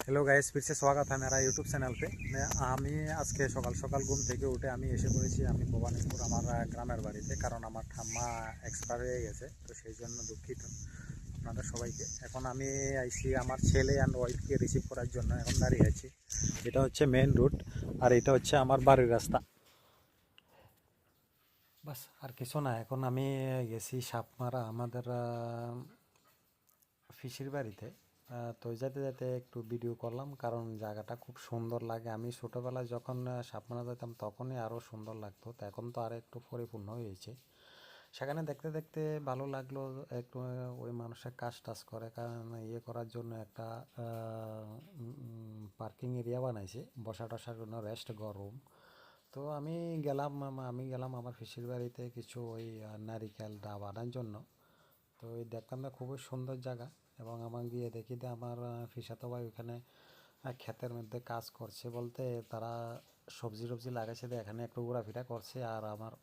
Hello guys, फिर से स्वागत है मेरा यूट्यूब चैनल पे। আমি আজকে সকাল সকাল ঘুম থেকে উঠে আমি এসে পড়েছি আমি ভবানীপুর আমার গ্রামের বাড়িতে, কারণ আমার ঠাম্মা এক্সপায়ার হয়ে গেছে। তো সেই জন্য দুঃখিত আপনাদের সবাইকে। এখন আমি আইছি আমার ছেলে অ্যান্ড ওয়াইফকে রিসিভ করার জন্য। এখন দাঁড়িয়ে আছি, এটা হচ্ছে মেন রুট আর এটা হচ্ছে আমার বাড়ির রাস্তা। বাস আর কিছু না। এখন আমি গেছি সাপমারা আমাদের ফিশির বাড়িতে। তো যেতে যেতে একটু ভিডিও করলাম, কারণ জায়গাটা খুব সুন্দর লাগে। আমি ছোটোবেলায় যখন সাপমারা যেতাম তখনই আরও সুন্দর লাগতো, তো এখন তো আর একটু পরিপূর্ণ হয়েছে। সেখানে দেখতে দেখতে ভালো লাগলো। একটু ওই মানুষের কাজ টাজ করে, কারণ ইয়ে করার জন্য একটা পার্কিং এরিয়া বানাইছে বসা টসার জন্য, রেস্ট রুম। তো আমি গেলাম আমার ফিশির বাড়িতে কিছু ওই নারিকেল ডাব আনার জন্য। তো এই দেখলাম না খুবই সুন্দর জায়গা, এবং আমার গিয়ে দেখি যে আমার ফিসাতো ভাই ওখানে ক্ষেতের মধ্যে কাজ করছে, বলতে তারা সবজি টবজি লাগাইছে, এখানে একটু ঘোরাফেরা করছে। আর আমার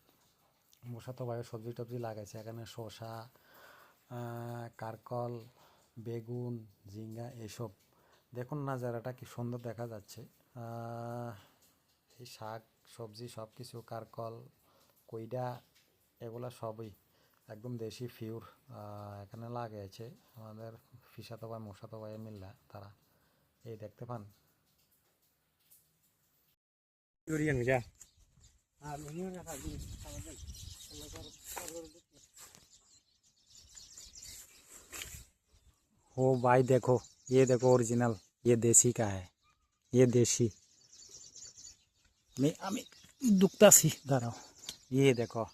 মশাতো ভাইও সবজি টবজি লাগাইছে, এখানে শসা, কারকল, বেগুন, ঝিঙ্গা এইসব। দেখুন না জায়গাটা কি সুন্দর দেখা যাচ্ছে। এই শাক সবজি সব কিছু, কারকল, কইডা, এগুলা সবই একদম দেশি ফিউর এখানে লাগিয়েছে আমাদের ফিসাতো ভাই মশাতো ভাই মিল্লা তারা। এই দেখতে পান। ओ भाई देखो ओरिजिनल, ये देसी का है, ये देसी। আমি দুঃখতাছি, দাঁড়াও। ये देखो,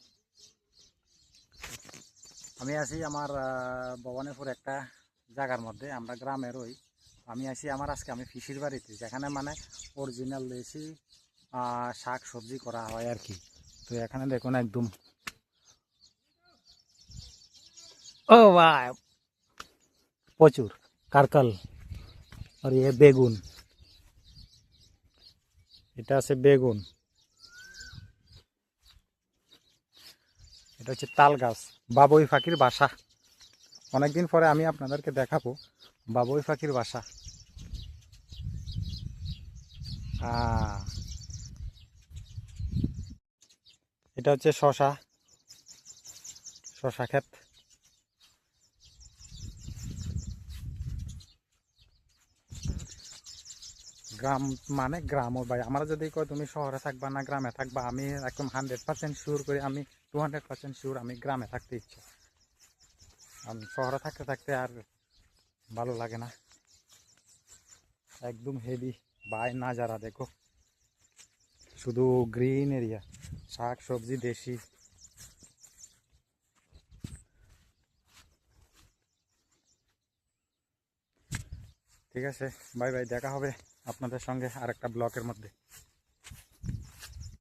আমি আছি আমার ভবানীপুর একটা জায়গার মধ্যে, আমরা গ্রামের ওই। আমি আছি আজকে আমি ফিশির বাড়িতে, যেখানে মানে অরিজিনাল দেশি শাক সবজি করা হয় আর কি। তো এখানে দেখুন একদম, ও ভাই প্রচুর কারকাল। আর এ বেগুন, এটা আছে বেগুন, এটা হচ্ছে তাল গাছ, বাবুই পাখির বাসা। অনেকদিন পরে আমি আপনাদেরকে দেখাবো বাবুই পাখির বাসা। এটা হচ্ছে শশা ক্ষেত। গ্রাম মানে গ্রাম, ও ভাই আমরা যদি কই তুমি শহরে থাকবা না গ্রামে থাকবা, আমি একদম 100% শিওর করি, আমি 200% শিওর আমি গ্রামে থাকতে ইচ্ছা। আমি শহরে থাকতে থাকতে আর ভালো লাগে না। একদম হেভি ভাই নাজারা দেখো, শুধু গ্রিন এরিয়া, শাক সবজি দেশি। ঠিক আছে, বাই বাই, দেখা হবে আপনাদের সঙ্গে আরেকটা ব্লকের মধ্যে।